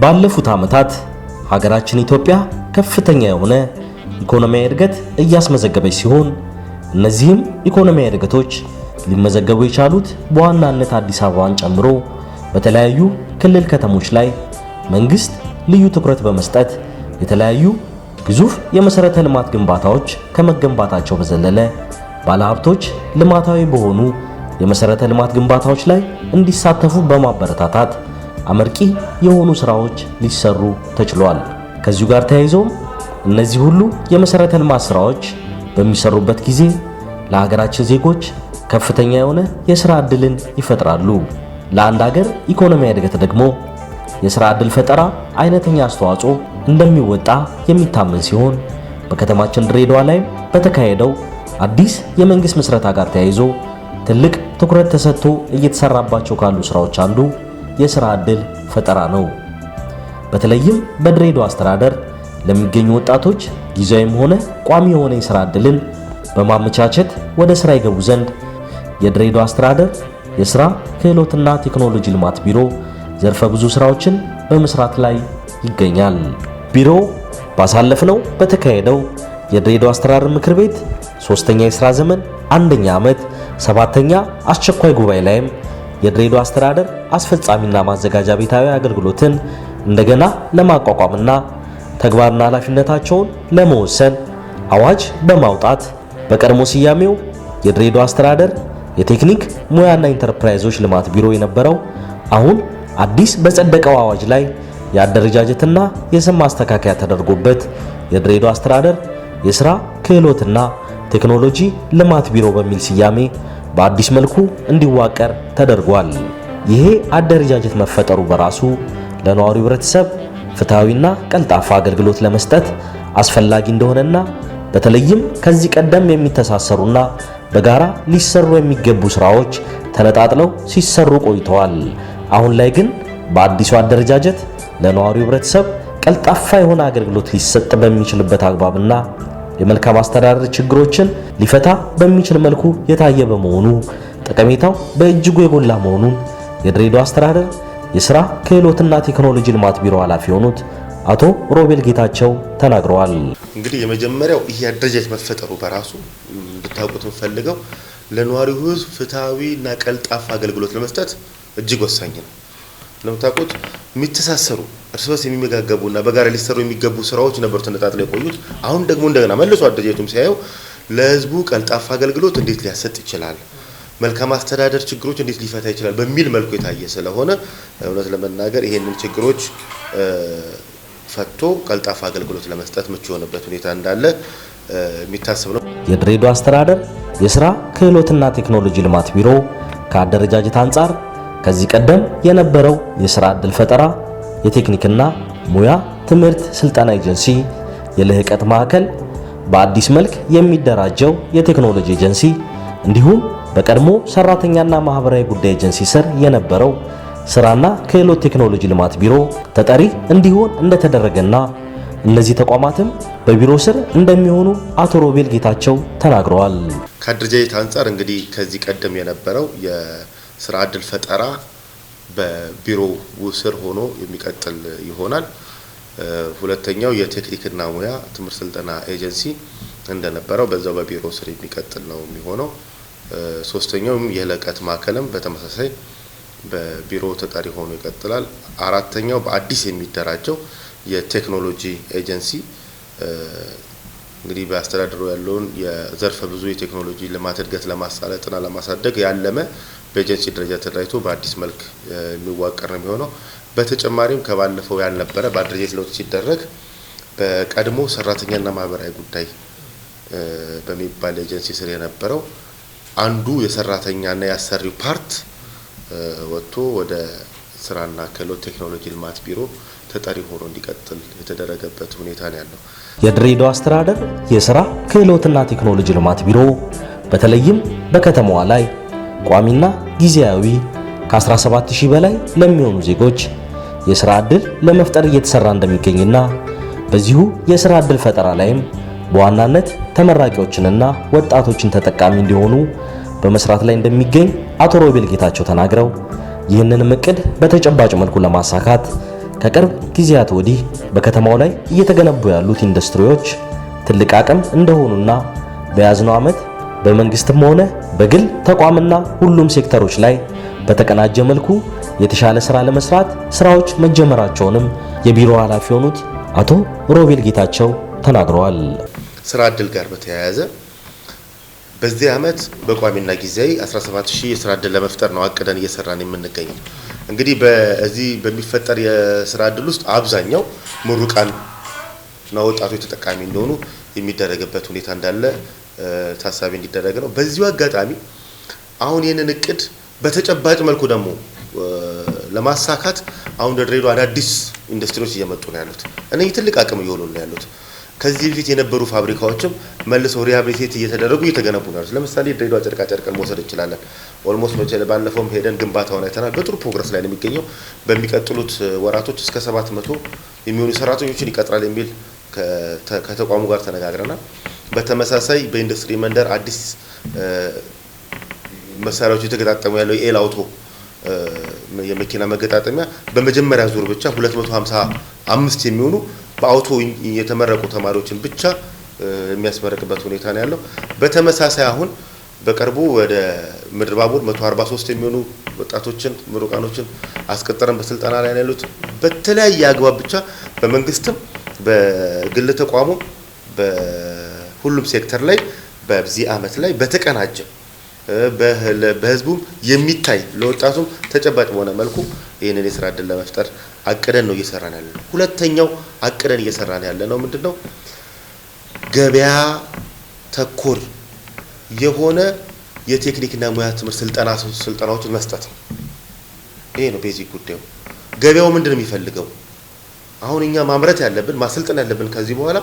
ባለፉት ዓመታት ሀገራችን ኢትዮጵያ ከፍተኛ የሆነ ኢኮኖሚያዊ እድገት እያስመዘገበች ሲሆን እነዚህም ኢኮኖሚያዊ እድገቶች ሊመዘገቡ የቻሉት በዋናነት አዲስ አበባን ጨምሮ በተለያዩ ክልል ከተሞች ላይ መንግስት ልዩ ትኩረት በመስጠት የተለያዩ ግዙፍ የመሰረተ ልማት ግንባታዎች ከመገንባታቸው በዘለለ ባለሀብቶች ልማታዊ በሆኑ የመሰረተ ልማት ግንባታዎች ላይ እንዲሳተፉ በማበረታታት አመርቂ የሆኑ ስራዎች ሊሰሩ ተችሏል። ከዚሁ ጋር ተያይዞም እነዚህ ሁሉ የመሰረተ ልማት ስራዎች በሚሰሩበት ጊዜ ለሀገራችን ዜጎች ከፍተኛ የሆነ የሥራ ዕድልን ይፈጥራሉ። ለአንድ ሀገር ኢኮኖሚያዊ እድገት ደግሞ የሥራ ዕድል ፈጠራ አይነተኛ አስተዋጽኦ እንደሚወጣ የሚታመን ሲሆን በከተማችን ድሬዳዋ ላይ በተካሄደው አዲስ የመንግስት ምስረታ ጋር ተያይዞ ትልቅ ትኩረት ተሰጥቶ እየተሰራባቸው ካሉ ስራዎች አንዱ የሥራ ዕድል ፈጠራ ነው። በተለይም በድሬዳዋ አስተዳደር ለሚገኙ ወጣቶች ጊዜያዊም ሆነ ቋሚ የሆነ የሥራ ዕድልን በማመቻቸት ወደ ሥራ ይገቡ ዘንድ የድሬዳዋ አስተዳደር የሥራ ክህሎትና ቴክኖሎጂ ልማት ቢሮ ዘርፈ ብዙ ስራዎችን በመስራት ላይ ይገኛል። ቢሮው ባሳለፍነው በተካሄደው የድሬዳዋ አስተዳደር ምክር ቤት 3ኛ የሥራ ዘመን 1ኛ ዓመት 7ኛ አስቸኳይ ጉባኤ ላይም የድሬዳዋ አስተዳደር አስፈጻሚና ማዘጋጃ ቤታዊ አገልግሎትን እንደገና ለማቋቋምና ተግባርና ኃላፊነታቸውን ለመወሰን አዋጅ በማውጣት በቀድሞ ስያሜው የድሬዳዋ አስተዳደር የቴክኒክ ሙያና ኢንተርፕራይዞች ልማት ቢሮ የነበረው አሁን አዲስ በጸደቀው አዋጅ ላይ የአደረጃጀትና የስም ማስተካከያ ተደርጎበት የድሬዳዋ አስተዳደር የሥራ ክህሎትና ቴክኖሎጂ ልማት ቢሮ በሚል ስያሜ በአዲስ መልኩ እንዲዋቀር ተደርጓል። ይሄ አደረጃጀት መፈጠሩ በራሱ ለነዋሪው ህብረተሰብ ፍትሃዊና ቀልጣፋ አገልግሎት ለመስጠት አስፈላጊ እንደሆነና በተለይም ከዚህ ቀደም የሚተሳሰሩና በጋራ ሊሰሩ የሚገቡ ስራዎች ተነጣጥለው ሲሰሩ ቆይተዋል። አሁን ላይ ግን በአዲሱ አደረጃጀት ለነዋሪው ህብረተሰብ ቀልጣፋ የሆነ አገልግሎት ሊሰጥ በሚችልበት አግባብና የመልካም አስተዳደር ችግሮችን ሊፈታ በሚችል መልኩ የታየ በመሆኑ ጠቀሜታው በእጅጉ የጎላ መሆኑን የድሬዳዋ አስተዳደር የሥራ ክህሎትና ቴክኖሎጂ ልማት ቢሮ ኃላፊ የሆኑት አቶ ሮቤል ጌታቸው ተናግረዋል። እንግዲህ የመጀመሪያው ይሄ አደረጃጀት መፈጠሩ በራሱ እንድታውቁት ፈልገው ለነዋሪው ህዝብ ፍትሃዊና ቀልጣፋ አገልግሎት ለመስጠት እጅግ ወሳኝ ነው። ለምታውቁት የሚተሳሰሩ እርስ በርስ የሚመጋገቡና በጋራ ሊሰሩ የሚገቡ ስራዎች ነበሩ ተነጣጥለው የቆዩት። አሁን ደግሞ እንደገና መልሶ አደረጃጀቱም ሲያየው ለህዝቡ ቀልጣፋ አገልግሎት እንዴት ሊያሰጥ ይችላል፣ መልካም አስተዳደር ችግሮች እንዴት ሊፈታ ይችላል በሚል መልኩ የታየ ስለሆነ እውነት ለመናገር ይሄንን ችግሮች ፈቶ ቀልጣፋ አገልግሎት ለመስጠት ምቹ የሆነበት ሁኔታ እንዳለ የሚታሰብ ነው። የድሬዳዋ አስተዳደር የሥራ ክህሎትና ቴክኖሎጂ ልማት ቢሮ ከአደረጃጀት አንጻር ከዚህ ቀደም የነበረው የሥራ ዕድል ፈጠራ የቴክኒክና ሙያ ትምህርት ስልጠና ኤጀንሲ የልህቀት ማዕከል፣ በአዲስ መልክ የሚደራጀው የቴክኖሎጂ ኤጀንሲ እንዲሁም በቀድሞ ሰራተኛና ማህበራዊ ጉዳይ ኤጀንሲ ስር የነበረው ስራና ክህሎት ቴክኖሎጂ ልማት ቢሮ ተጠሪ እንዲሆን እንደተደረገና እነዚህ ተቋማትም በቢሮ ስር እንደሚሆኑ አቶ ሮቤል ጌታቸው ተናግረዋል። ከአደረጃጀት አንጻር እንግዲህ ከዚህ ቀደም የነበረው የሥራ ዕድል ፈጠራ በቢሮው ስር ሆኖ የሚቀጥል ይሆናል። ሁለተኛው የቴክኒክና ሙያ ትምህርት ስልጠና ኤጀንሲ እንደነበረው በዛው በቢሮ ስር የሚቀጥል ነው የሚሆነው። ሶስተኛው የልህቀት ማዕከልም በተመሳሳይ በቢሮ ተጠሪ ሆኖ ይቀጥላል። አራተኛው በአዲስ የሚደራጀው የቴክኖሎጂ ኤጀንሲ እንግዲህ በአስተዳደሩ ያለውን የዘርፈ ብዙ የቴክኖሎጂ ልማት እድገት ለማሳለጥና ለማሳደግ ያለመ በኤጀንሲ ደረጃ ተደራጅቶ በአዲስ መልክ የሚዋቀር ነው የሚሆነው። በተጨማሪም ከባለፈው ያልነበረ በአደረጃጀት ለውጥ ሲደረግ በቀድሞ ሰራተኛና ማህበራዊ ጉዳይ በሚባል ኤጀንሲ ስር የነበረው አንዱ የሰራተኛና የአሰሪው ፓርት ወጥቶ ወደ ስራና ክህሎት ቴክኖሎጂ ልማት ቢሮ ተጠሪ ሆኖ እንዲቀጥል የተደረገበት ሁኔታ ነው ያለው። የድሬዳዋ አስተዳደር የሥራ ክህሎትና ቴክኖሎጂ ልማት ቢሮ በተለይም በከተማዋ ላይ ቋሚና ጊዜያዊ ከ17000 በላይ ለሚሆኑ ዜጎች የሥራ ዕድል ለመፍጠር እየተሰራ እንደሚገኝና በዚሁ የሥራ ዕድል ፈጠራ ላይም በዋናነት ተመራቂዎችንና ወጣቶችን ተጠቃሚ እንዲሆኑ በመስራት ላይ እንደሚገኝ አቶ ሮቤል ጌታቸው ተናግረው ይህንን እቅድ በተጨባጭ መልኩ ለማሳካት ከቅርብ ጊዜያት ወዲህ በከተማው ላይ እየተገነቡ ያሉት ኢንዱስትሪዎች ትልቅ አቅም እንደሆኑና በያዝነው ዓመት በመንግስትም ሆነ በግል ተቋምና ሁሉም ሴክተሮች ላይ በተቀናጀ መልኩ የተሻለ ስራ ለመስራት ስራዎች መጀመራቸውንም የቢሮ ኃላፊ የሆኑት አቶ ሮቤል ጌታቸው ተናግረዋል። ስራ እድል ጋር በተያያዘ በዚህ ዓመት በቋሚና ጊዜያዊ 17000 የስራ እድል ለመፍጠር ነው አቅደን እየሰራን የምንገኘው። እንግዲህ በዚህ በሚፈጠር የስራ እድል ውስጥ አብዛኛው ምሩቃን እና ወጣቶች ተጠቃሚ እንደሆኑ የሚደረግበት ሁኔታ እንዳለ ታሳቢ እንዲደረግ ነው። በዚሁ አጋጣሚ አሁን ይህንን እቅድ በተጨባጭ መልኩ ደግሞ ለማሳካት አሁን ድሬዳዋ አዳዲስ ኢንዱስትሪዎች እየመጡ ነው ያሉት። እነዚህ ትልቅ አቅም እየሆኑ ነው ያሉት። ከዚህ በፊት የነበሩ ፋብሪካዎችም መልሰው ሪሃቢሊቴት እየተደረጉ እየተገነቡ ነው ያሉት። ለምሳሌ ድሬዳዋ ጨርቃ ጨርቅን መውሰድ እንችላለን። ኦልሞስት ባለፈውም ሄደን ግንባታውን አይተናል። በጥሩ ፕሮግረስ ላይ ነው የሚገኘው። በሚቀጥሉት ወራቶች እስከ 700 የሚሆኑ ሰራተኞችን ይቀጥራል የሚል ከተቋሙ ጋር ተነጋግረናል። በተመሳሳይ በኢንዱስትሪ መንደር አዲስ መሳሪያዎች የተገጣጠሙ ያለው ኤል አውቶ የመኪና መገጣጠሚያ በመጀመሪያ ዙር ብቻ 255 የሚሆኑ በአውቶ የተመረቁ ተማሪዎችን ብቻ የሚያስመረቅበት ሁኔታ ነው ያለው። በተመሳሳይ አሁን በቅርቡ ወደ ምድር ባቡር 143 የሚሆኑ ወጣቶችን ምሩቃኖችን አስቀጥረን በስልጠና ላይ ያሉት በተለያየ አግባብ ብቻ በመንግስትም በግል ተቋሙ በሁሉም ሴክተር ላይ በዚህ ዓመት ላይ በተቀናጀ በህዝቡም የሚታይ ለወጣቱም ተጨባጭ በሆነ መልኩ ይሄንን የስራ እድል ለመፍጠር አቅደን ነው እየሰራን ያለነው። ሁለተኛው አቅደን እየሰራን ያለነው ምንድነው? ገበያ ተኮር የሆነ የቴክኒክና ሙያ ትምህርት ስልጠናዎችን መስጠት ነው። ይሄ ነው ቤዚክ ጉዳዩ። ገበያው ምንድነው የሚፈልገው? አሁን እኛ ማምረት ያለብን ማሰልጠን ያለብን ከዚህ በኋላ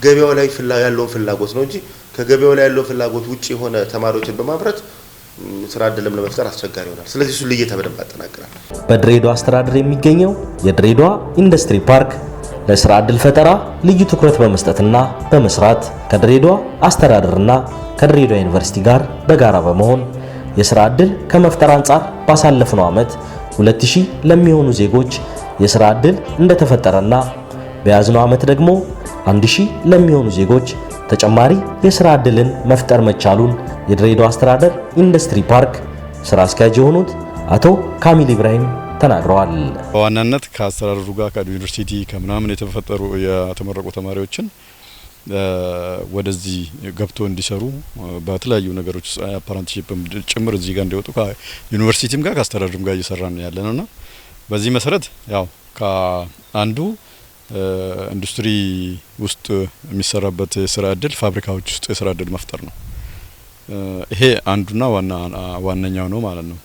ገበያው ላይ ያለውን ፍላጎት ነው እንጂ ከገበያው ላይ ያለው ፍላጎት ውጪ የሆነ ተማሪዎችን በማምረት ስራ እድልም ለመፍጠር አስቸጋሪ ይሆናል። ስለዚህ እሱ ለየት በደንብ አጠናክራል። በድሬዳዋ አስተዳደር የሚገኘው የድሬዳዋ ኢንዱስትሪ ፓርክ ለስራ እድል ፈጠራ ልዩ ትኩረት በመስጠትና በመስራት ከድሬዳዋ አስተዳደርና ከድሬዳዋ ዩኒቨርሲቲ ጋር በጋራ በመሆን የስራ እድል ከመፍጠር አንጻር ባሳለፍነው ዓመት 2000 ለሚሆኑ ዜጎች የስራ እድል እንደተፈጠረና በያዝነው ዓመት ደግሞ 1000 ለሚሆኑ ዜጎች ተጨማሪ የስራ እድልን መፍጠር መቻሉን የድሬዳዋ አስተዳደር ኢንዱስትሪ ፓርክ ስራ አስኪያጅ የሆኑት አቶ ካሚል ኢብራሂም ተናግረዋል። በዋናነት ከአስተዳደሩ ጋር ከዩኒቨርሲቲ ከምናምን የተመረቁ ተማሪዎችን ወደዚህ ገብቶ እንዲሰሩ በተለያዩ ነገሮች አፓረንትሺፕ ጭምር እዚህ ጋር እንዲወጡ ከዩኒቨርሲቲም ጋር ከአስተዳደሩም ጋር እየሰራን ያለነውና በዚህ መሰረት ያው ከአንዱ ኢንዱስትሪ ውስጥ የሚሰራበት የስራ እድል ፋብሪካዎች ውስጥ የስራ እድል መፍጠር ነው። ይሄ አንዱና ዋነኛው ነው ማለት ነው።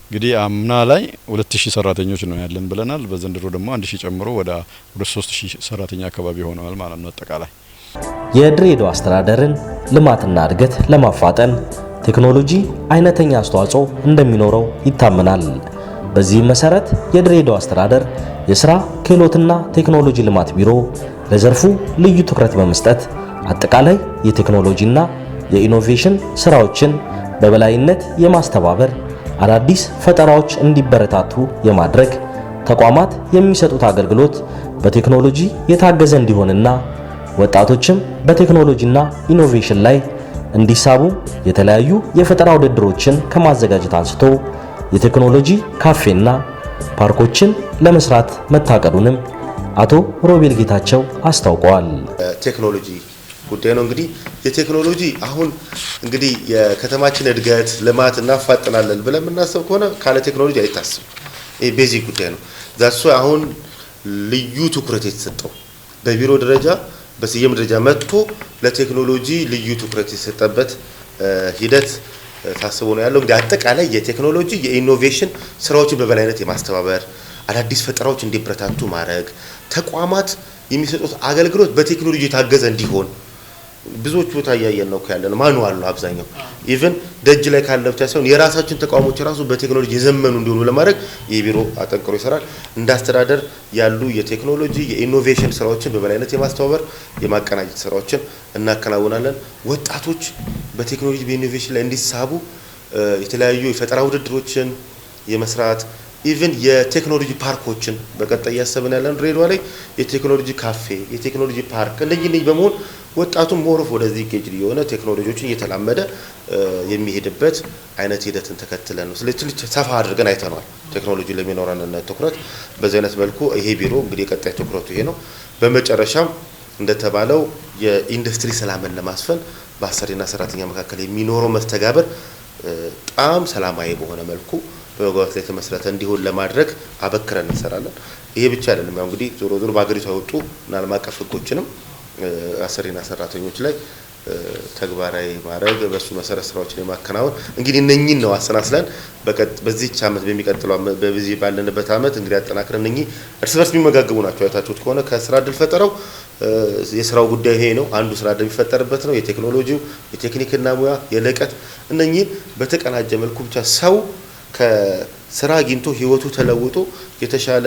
እንግዲህ አምና ላይ 2000 ሰራተኞች ነው ያለን ብለናል። በዘንድሮ ደግሞ 1000 ጨምሮ ወደ 3000 ሰራተኛ አካባቢ ሆነዋል ማለት ነው። አጠቃላይ የድሬዳዋ አስተዳደርን ልማትና እድገት ለማፋጠን ቴክኖሎጂ አይነተኛ አስተዋጽኦ እንደሚኖረው ይታመናል። በዚህ መሰረት የድሬዳዋ አስተዳደር የስራ ክህሎትና ቴክኖሎጂ ልማት ቢሮ ለዘርፉ ልዩ ትኩረት በመስጠት አጠቃላይ የቴክኖሎጂና የኢኖቬሽን ስራዎችን በበላይነት የማስተባበር አዳዲስ ፈጠራዎች እንዲበረታቱ የማድረግ ተቋማት የሚሰጡት አገልግሎት በቴክኖሎጂ የታገዘ እንዲሆንና ወጣቶችም በቴክኖሎጂና ኢኖቬሽን ላይ እንዲሳቡ የተለያዩ የፈጠራ ውድድሮችን ከማዘጋጀት አንስቶ የቴክኖሎጂ ካፌና ፓርኮችን ለመስራት መታቀዱንም አቶ ሮቤል ጌታቸው አስታውቀዋል። ቴክኖሎጂ ጉዳይ ነው። እንግዲህ የቴክኖሎጂ አሁን እንግዲህ የከተማችን እድገት ልማት እናፋጥናለን ብለን የምናስብ ከሆነ ካለ ቴክኖሎጂ አይታሰብም። ይሄ ቤዚክ ጉዳይ ነው። ዛሱ አሁን ልዩ ትኩረት የተሰጠው በቢሮ ደረጃ በሲኤም ደረጃ መጥቶ ለቴክኖሎጂ ልዩ ትኩረት የተሰጠበት ሂደት ታስቦ ነው ያለው። እንግዲህ አጠቃላይ የቴክኖሎጂ የኢኖቬሽን ስራዎችን በበላይነት የማስተባበር አዳዲስ ፈጠራዎች እንዲበረታቱ ማድረግ ተቋማት የሚሰጡት አገልግሎት በቴክኖሎጂ የታገዘ እንዲሆን ብዙዎች ቦታ ያያየን ነው ያለን ማኑዋል ነው አብዛኛው ኢቭን ደጅ ላይ ካለ ብቻ ሳይሆን የራሳችን ተቋሞች ራሱ በቴክኖሎጂ የዘመኑ እንዲሆኑ ለማድረግ የቢሮ አጠንክሮ ይሰራል። እንዳስተዳደር ያሉ የቴክኖሎጂ የኢኖቬሽን ስራዎችን በበላይነት የማስተባበር የማቀናጀት ስራዎችን እናከናውናለን። ወጣቶች በቴክኖሎጂ በኢኖቬሽን ላይ እንዲሳቡ የተለያዩ የፈጠራ ውድድሮችን የመስራት ኢቭን የቴክኖሎጂ ፓርኮችን በቀጣይ ያሰብን ያለን ድሬዳዋ ላይ የቴክኖሎጂ ካፌ የቴክኖሎጂ ፓርክ እንደዚህ በመሆን ወጣቱም ሞሮፍ ወደዚህ ጌጅ የሆነ ቴክኖሎጂዎችን እየተላመደ የሚሄድበት አይነት ሂደትን ተከትለን ነው። ስለዚህ ትልቅ ሰፋ አድርገን አይተናል። ቴክኖሎጂ ለሚኖረን ትኩረት በዚህ አይነት መልኩ ይሄ ቢሮ እንግዲህ ቀጣይ ትኩረቱ ይሄ ነው። በመጨረሻም እንደተባለው የኢንዱስትሪ ሰላምን ለማስፈን በአሰሪና ሰራተኛ መካከል የሚኖረው መስተጋብር በጣም ሰላማዊ በሆነ መልኩ በመግባባት ላይ ተመስረተ እንዲሆን ለማድረግ አበክረን እንሰራለን። ይሄ ብቻ አይደለም። ያው እንግዲህ ዞሮ ዞሮ በአገሪቱ ያወጡ ዓለም አቀፍ ህጎችንም አሰሪና ሰራተኞች ላይ ተግባራዊ ማድረግ በሱ መሰረት ስራዎችን የማከናወን እንግዲህ እነኚህን ነው አሰናስለን በዚህ ዓመት በሚቀጥለው በዚህ ባለንበት ዓመት እንግዲህ አጠናክረን እነኚህ እርስ በርስ የሚመጋገቡ ናቸው። አይታችሁት ከሆነ ከስራ እድል ፈጠረው የስራው ጉዳይ ይሄ ነው። አንዱ ስራ እድል የሚፈጠርበት ነው። የቴክኖሎጂው የቴክኒክና ሙያ የልቀት እነኚህን በተቀናጀ መልኩ ብቻ ሰው ከስራ አግኝቶ ህይወቱ ተለውጦ የተሻለ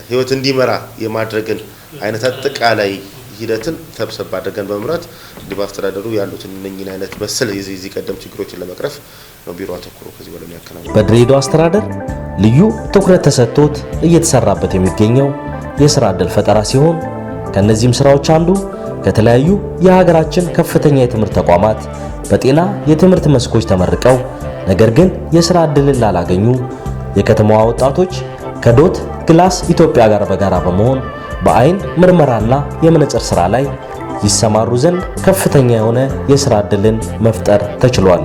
ህይወት እንዲመራ የማድረግን አይነት አጠቃላይ ሂደትን ተብሰብ አድርገን በመምራት ዲባስተዳደሩ ያሉትን እነኚህን አይነት መሰል የዚህ ቀደም ችግሮችን ለመቅረፍ ነው ቢሮ አተኩሮ ከዚህ በላይ ያከናውናል። በድሬዳዋ አስተዳደር ልዩ ትኩረት ተሰጥቶት እየተሰራበት የሚገኘው የስራ እድል ፈጠራ ሲሆን ከነዚህም ስራዎች አንዱ ከተለያዩ የሀገራችን ከፍተኛ የትምህርት ተቋማት በጤና የትምህርት መስኮች ተመርቀው ነገር ግን የስራ እድልን ላላገኙ የከተማዋ ወጣቶች ከዶት ግላስ ኢትዮጵያ ጋር በጋራ በመሆን በአይን ምርመራና የመነጽር ስራ ላይ ይሰማሩ ዘንድ ከፍተኛ የሆነ የስራ እድልን መፍጠር ተችሏል።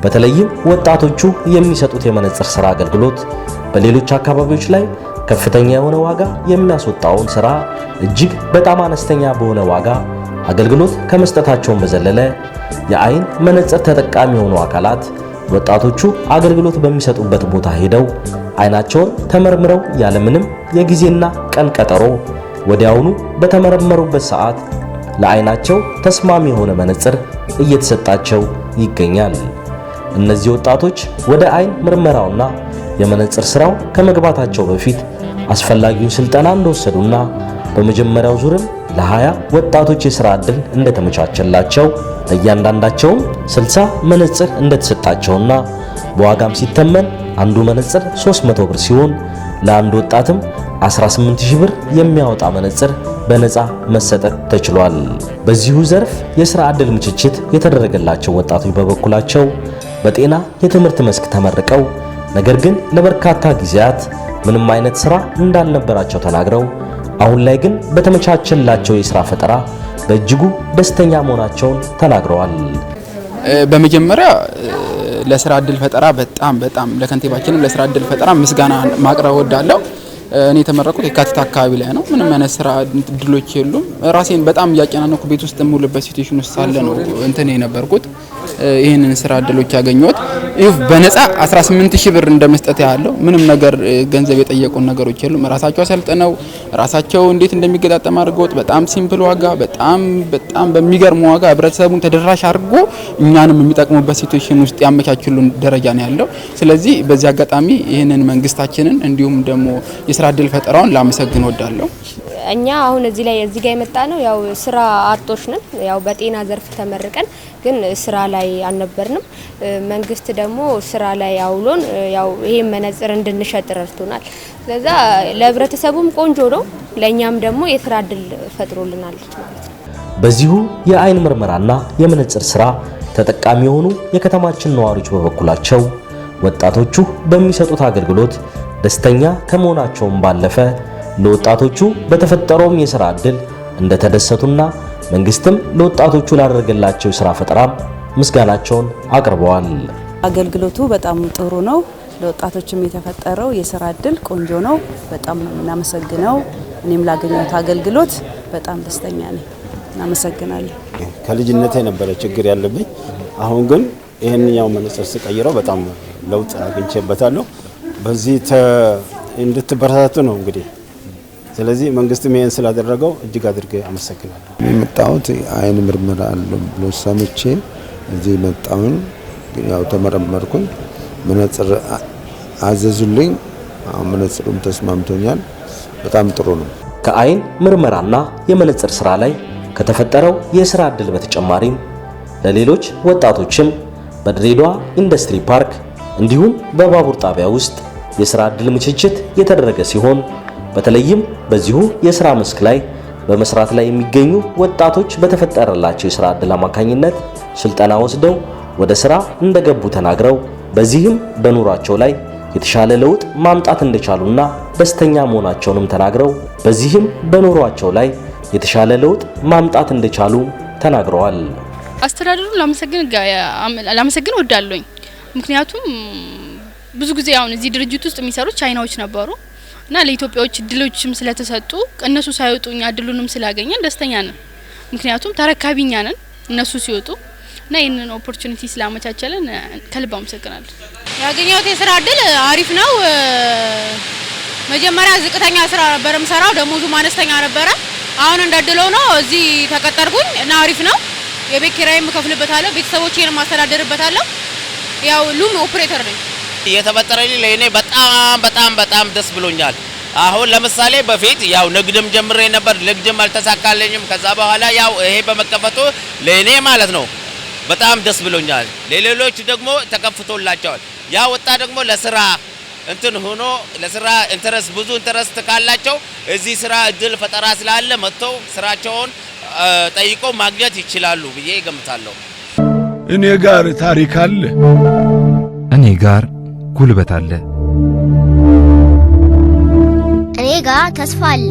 በተለይም ወጣቶቹ የሚሰጡት የመነጽር ስራ አገልግሎት በሌሎች አካባቢዎች ላይ ከፍተኛ የሆነ ዋጋ የሚያስወጣውን ስራ እጅግ በጣም አነስተኛ በሆነ ዋጋ አገልግሎት ከመስጠታቸው በዘለለ የአይን መነጽር ተጠቃሚ የሆኑ አካላት ወጣቶቹ አገልግሎት በሚሰጡበት ቦታ ሄደው አይናቸውን ተመርምረው ያለምንም የጊዜና ቀን ቀጠሮ ወዲያውኑ በተመረመሩበት ሰዓት ለአይናቸው ተስማሚ የሆነ መነጽር እየተሰጣቸው ይገኛል። እነዚህ ወጣቶች ወደ አይን ምርመራውና የመነጽር ስራው ከመግባታቸው በፊት አስፈላጊውን ስልጠና እንደወሰዱና በመጀመሪያው ዙርም ለ20 ወጣቶች የሥራ ዕድል እንደተመቻቸላቸው እያንዳንዳቸውም 60 መነጽር እንደተሰጣቸውና በዋጋም ሲተመን አንዱ መነጽር 300 ብር ሲሆን ለአንድ ወጣትም 18000 ብር የሚያወጣ መነጽር በነፃ መሰጠት ተችሏል። በዚሁ ዘርፍ የሥራ ዕድል ምችችት የተደረገላቸው ወጣቶች በበኩላቸው በጤና የትምህርት መስክ ተመርቀው ነገር ግን ለበርካታ ጊዜያት ምንም አይነት ሥራ እንዳልነበራቸው ተናግረው አሁን ላይ ግን በተመቻቸላቸው የሥራ ፈጠራ በእጅጉ ደስተኛ መሆናቸውን ተናግረዋል። በመጀመሪያ ለሥራ ዕድል ፈጠራ በጣም ለከንቲባችንም ለሥራ ዕድል ፈጠራ ምስጋና ማቅረብ እወዳለሁ። እኔ የተመረቁት የካቲት አካባቢ ላይ ነው። ምንም አይነት ስራ እድሎች የሉም። ራሴን በጣም ያጨናነኩ ቤት ውስጥ ሙሉበት ሲቹዌሽን ውስጥ ሳለ ነው እንትን የነበርኩት ይሄንን ስራ እድሎች ያገኘሁት። ይህ በነፃ 18000 ብር እንደመስጠት ያለው ምንም ነገር ገንዘብ የጠየቁን ነገሮች የሉም። ራሳቸው አሰልጥነው ራሳቸው እንዴት እንደሚገጣጠም አድርገውት በጣም ሲምፕል ዋጋ በጣም በሚገርም ዋጋ ህብረተሰቡን ተደራሽ አድርጎ እኛንም የሚጠቅሙበት ሲቹዌሽን ውስጥ ያመቻቹልን ደረጃ ነው ያለው። ስለዚህ በዚህ አጋጣሚ ይሄንን መንግስታችንን እንዲሁም ደግሞ የስራ ዕድል ፈጠራውን ላመሰግን ወዳለሁ። እኛ አሁን እዚህ ጋር የመጣ ነው ያው ስራ አጦች ነን። ያው በጤና ዘርፍ ተመርቀን ግን ስራ ላይ አልነበርንም። መንግስት ደግሞ ስራ ላይ አውሎን ያው ይሄን መነጽር እንድንሸጥ ረድቶናል። ስለዛ ለህብረተሰቡም ቆንጆ ነው፣ ለኛም ደግሞ የስራ ዕድል ፈጥሮልናል ማለት ነው። በዚሁ የአይን ምርመራና የመነጽር ስራ ተጠቃሚ የሆኑ የከተማችን ነዋሪዎች በበኩላቸው ወጣቶቹ በሚሰጡት አገልግሎት ደስተኛ ከመሆናቸውም ባለፈ ለወጣቶቹ በተፈጠረውም የሥራ ዕድል እንደተደሰቱና መንግስትም ለወጣቶቹ ላደረገላቸው የሥራ ፈጠራ ምስጋናቸውን አቅርበዋል። አገልግሎቱ በጣም ጥሩ ነው። ለወጣቶችም የተፈጠረው የሥራ ዕድል ቆንጆ ነው። በጣም ነው እናመሰግነው። እኔም ላገኘሁት አገልግሎት በጣም ደስተኛ ነኝ። እናመሰግናለሁ። ከልጅነቴ የነበረ ችግር ያለብኝ አሁን ግን ይሄንኛው መነጽር ስቀይረው በጣም ለውጥ አግኝቼበታለሁ። በዚህ እንድትበረታቱ ነው እንግዲህ። ስለዚህ መንግስትም ይሄን ስላደረገው እጅግ አድርጌ አመሰግናለሁ። የመጣሁት አይን ምርመራ አለ ብሎ ሰምቼ እዚህ መጣሁኝ። ያው ተመረመርኩኝ፣ መነጽር አዘዙልኝ። መነጽሩም ተስማምቶኛል። በጣም ጥሩ ነው። ከአይን ምርመራና የመነጽር ስራ ላይ ከተፈጠረው የሥራ ዕድል በተጨማሪም ለሌሎች ወጣቶችም በድሬዳዋ ኢንዱስትሪ ፓርክ እንዲሁም በባቡር ጣቢያ ውስጥ የሥራ ዕድል ምችችት የተደረገ ሲሆን በተለይም በዚሁ የሥራ መስክ ላይ በመስራት ላይ የሚገኙ ወጣቶች በተፈጠረላቸው የሥራ ዕድል አማካኝነት ስልጠና ወስደው ወደ ሥራ እንደገቡ ተናግረው በዚህም በኑሯቸው ላይ የተሻለ ለውጥ ማምጣት እንደቻሉና ደስተኛ መሆናቸውንም ተናግረው በዚህም በኑሯቸው ላይ የተሻለ ለውጥ ማምጣት እንደቻሉ ተናግረዋል። አስተዳደሩን ላመሰግን ወዳለኝ ምክንያቱም ብዙ ጊዜ አሁን እዚህ ድርጅት ውስጥ የሚሰሩ ቻይናዎች ነበሩ እና ለኢትዮጵያዎች እድሎችም ስለተሰጡ እነሱ ሳይወጡኛ እድሉንም ስላገኘን ደስተኛ ነን። ምክንያቱም ተረካቢኛ ነን እነሱ ሲወጡ እና ይሄንን ኦፖርቹኒቲ ስላመቻቸልን ከልብ አመሰግናለሁ። ያገኘሁት የሥራ እድል አሪፍ ነው። መጀመሪያ ዝቅተኛ ስራ ነበር የምሰራው፣ ደሞዙ አነስተኛ ነበረ። አሁን እንደድለው ነው እዚህ ተቀጠርኩኝ እና አሪፍ ነው። የቤት ኪራይም እከፍልበታለሁ፣ ቤተሰቦቼንም አስተዳደርበታለሁ። ያው ሉም ኦፕሬተር ነኝ። የተፈጠረልኝ ለኔ በጣም ደስ ብሎኛል። አሁን ለምሳሌ በፊት ያው ንግድም ጀምሬ ነበር፣ ንግድም አልተሳካልኝም። ከዛ በኋላ ያው ይሄ በመከፈቱ ለኔ ማለት ነው በጣም ደስ ብሎኛል። ለሌሎች ደግሞ ተከፍቶላቸዋል። ያ ወጣ ደግሞ ለስራ እንትን ሆኖ ለስራ ብዙ ኢንተረስት ካላቸው እዚህ ስራ እድል ፈጠራ ስላለ መጥተው ስራቸውን ጠይቆ ማግኘት ይችላሉ ብዬ እገምታለሁ። እኔ ጋር ታሪክ አለ፣ እኔ ጋር ጉልበት አለ፣ እኔ ጋር ተስፋ አለ።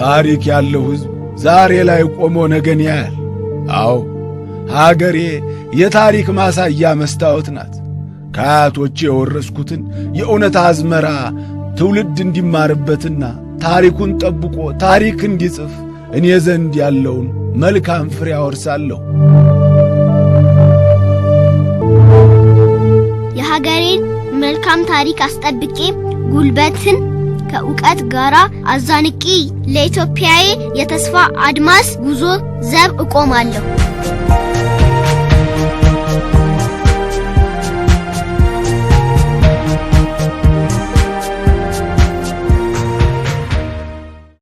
ታሪክ ያለው ህዝብ ዛሬ ላይ ቆሞ ነገን ያያል። አዎ ሀገሬ የታሪክ ማሳያ መስታወት ናት። ከአያቶቼ የወረስኩትን የእውነት አዝመራ ትውልድ እንዲማርበትና ታሪኩን ጠብቆ ታሪክ እንዲጽፍ እኔ ዘንድ ያለውን መልካም ፍሬ አወርሳለሁ። የሀገሬን መልካም ታሪክ አስጠብቄ ጉልበትን ከእውቀት ጋራ አዛንቄ ለኢትዮጵያዬ የተስፋ አድማስ ጉዞ ዘብ እቆማለሁ።